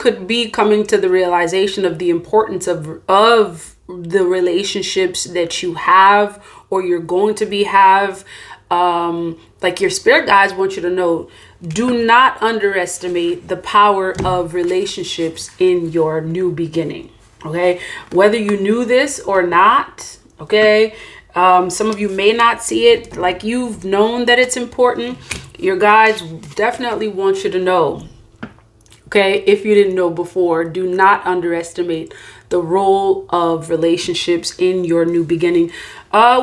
could be coming to the realization of the importance of the relationships that you have or you're going to be have. Like your spirit guides want you to know, do not underestimate the power of relationships in your new beginning. Okay, whether you knew this or not. Okay, some of you may not see it, like you've known that it's important. Your guides definitely want you to know. Okay, if you didn't know before, do not underestimate the role of relationships in your new beginning,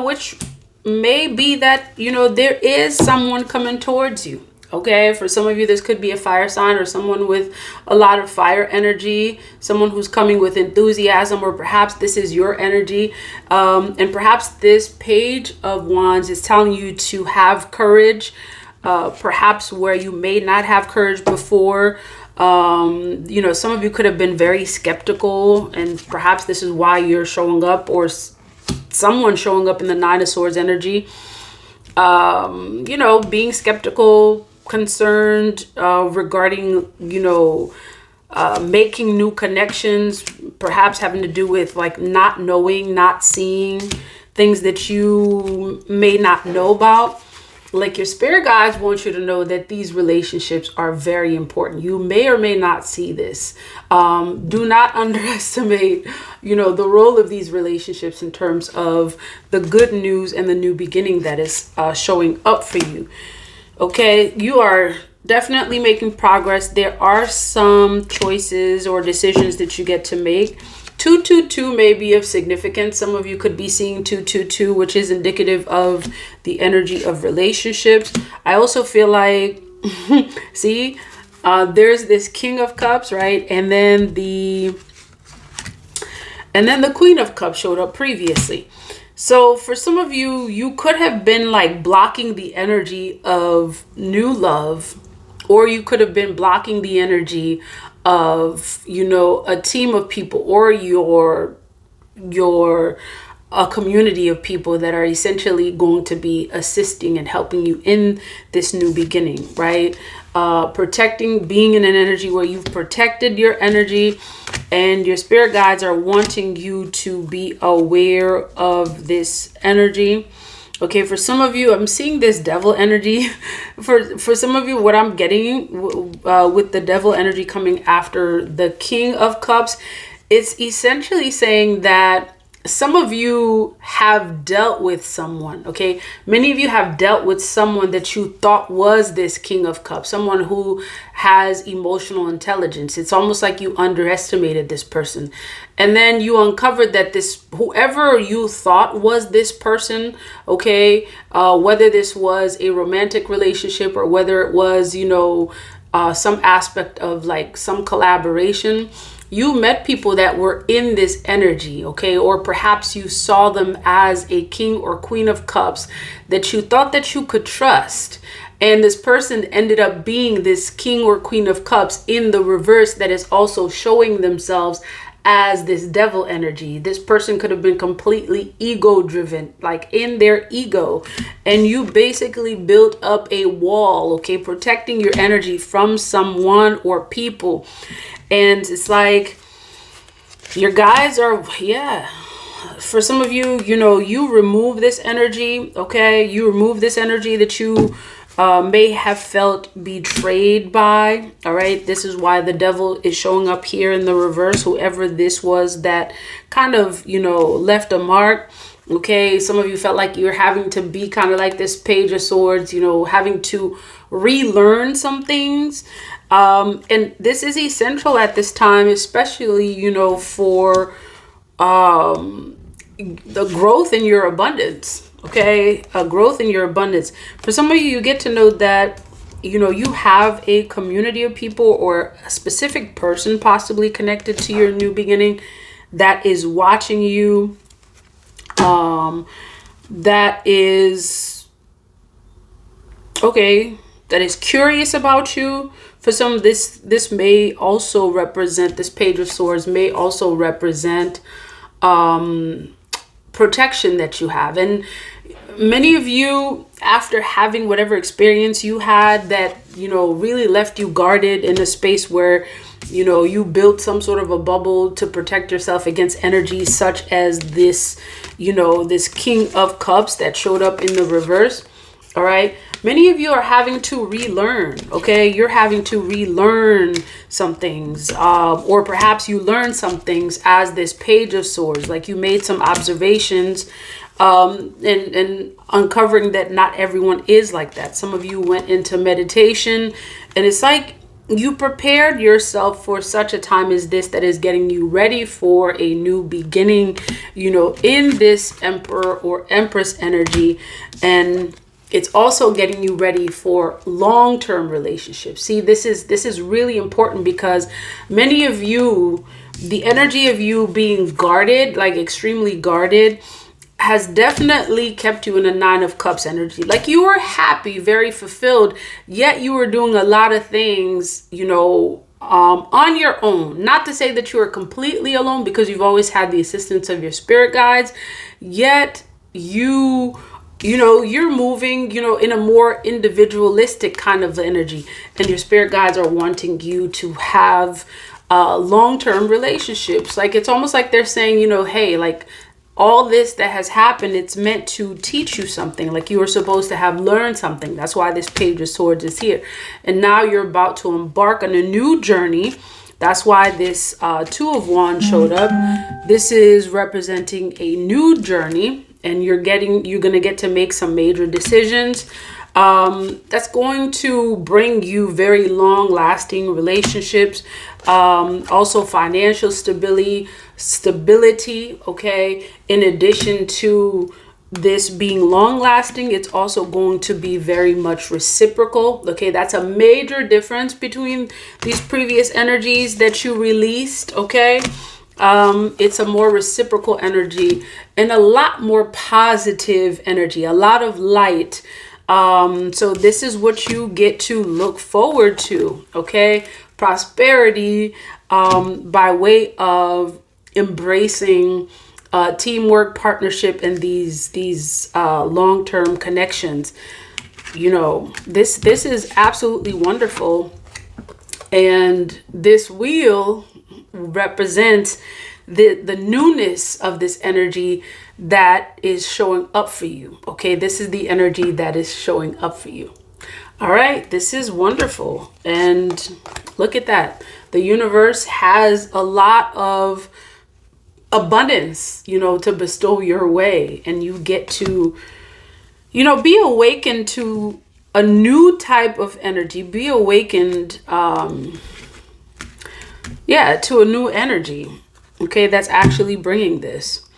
which may be that, there is someone coming towards you. Okay, for some of you, this could be a fire sign or someone with a lot of fire energy, someone who's coming with enthusiasm, or perhaps this is your energy. And perhaps this Page of Wands is telling you to have courage, perhaps where you may not have courage before. Some of you could have been very skeptical, and perhaps this is why you're showing up, or someone showing up in the Nine of Swords energy. Being skeptical, concerned regarding, making new connections, perhaps having to do with like not knowing, not seeing things that you may not know about. Like your spirit guides want you to know that these relationships are very important. You may or may not see this. Do not underestimate, the role of these relationships in terms of the good news and the new beginning that is showing up for you. Okay, you are definitely making progress. There are some choices or decisions that you get to make. 222 may be of significance. Some of you could be seeing 222, which is indicative of the energy of relationships. I also feel like, see, there's this King of Cups, right? And then the Queen of Cups showed up previously. So for some of you, you could have been like blocking the energy of new love, or you could have been blocking the energy of, a team of people, or a community of people that are essentially going to be assisting and helping you in this new beginning, right? Protecting, being in an energy where you've protected your energy, and your spirit guides are wanting you to be aware of this energy. Okay, for some of you, I'm seeing this devil energy. For some of you, what I'm getting with the devil energy coming after the King of Cups, it's essentially saying that some of you have dealt with someone, okay? Many of you have dealt with someone that you thought was this King of Cups, someone who has emotional intelligence. It's almost like you underestimated this person. And then you uncovered that whoever you thought was this person, okay, whether this was a romantic relationship or whether it was, some aspect of like some collaboration, you met people that were in this energy, okay? Or perhaps you saw them as a King or Queen of Cups that you thought that you could trust. And this person ended up being this King or Queen of Cups in the reverse that is also showing themselves as this devil energy. This person could have been completely ego driven, like in their ego. And you basically built up a wall, okay, protecting your energy from someone or people. And it's like your guides are, for some of you, you remove this energy, okay? You remove this energy that you may have felt betrayed by, all right? This is why the devil is showing up here in the reverse, whoever this was that kind of, left a mark. Okay, some of you felt like you're having to be kind of like this Page of Swords, having to relearn some things. And this is essential at this time, especially, for the growth in your abundance. Okay, a growth in your abundance. For some of you, you get to know that, you have a community of people or a specific person possibly connected to your new beginning that is watching you. That is curious about you. For some, this may also represent, this Page of Swords may also represent protection that you have. And many of you, after having whatever experience you had that, really left you guarded in a space where You know, you built some sort of a bubble to protect yourself against energies such as this, you know, this King of Cups that showed up in the reverse. All right. Many of you are having to relearn. Okay. You're having to relearn some things, or perhaps you learned some things as this Page of Swords, like you made some observations, and uncovering that not everyone is like that. Some of you went into meditation, and it's like you prepared yourself for such a time as this, that is getting you ready for a new beginning, you know, in this Emperor or Empress energy. And it's also getting you ready for long-term relationships. See, this is really important, because many of you, the energy of you being guarded, like extremely guarded, has definitely kept you in a Nine of Cups energy. Like you were happy, very fulfilled, yet you were doing a lot of things, you know, on your own. Not to say that you are completely alone, because you've always had the assistance of your spirit guides, yet you know, you're moving, you know, in a more individualistic kind of energy, and your spirit guides are wanting you to have long-term relationships. Like it's almost like they're saying, you know, hey, like all this that has happened, it's meant to teach you something. Like you were supposed to have learned something. That's why this Page of Swords is here. And now you're about to embark on a new journey. That's why this Two of Wands showed up. This is representing a new journey, and you're going to get to make some major decisions. That's going to bring you very long lasting relationships. Also financial stability. Okay. In addition to this being long lasting, it's also going to be very much reciprocal. Okay. That's a major difference between these previous energies that you released. Okay. It's a more reciprocal energy and a lot more positive energy, a lot of light. So this is what you get to look forward to. Okay. Prosperity, by way of embracing teamwork, partnership, and these long-term connections. You know, this is absolutely wonderful. And this wheel represents the newness of this energy that is showing up for you. Okay, this is the energy that is showing up for you. All right, this is wonderful. And look at that. The universe has a lot of abundance, you know, to bestow your way, and you get to, you know, be awakened to a new type of energy, be awakened, to a new energy. Okay, that's actually bringing this.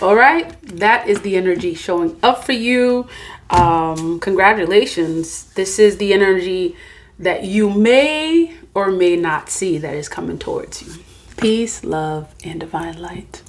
All right, that is the energy showing up for you. Congratulations. This is the energy that you may or may not see that is coming towards you. Peace, love, and divine light.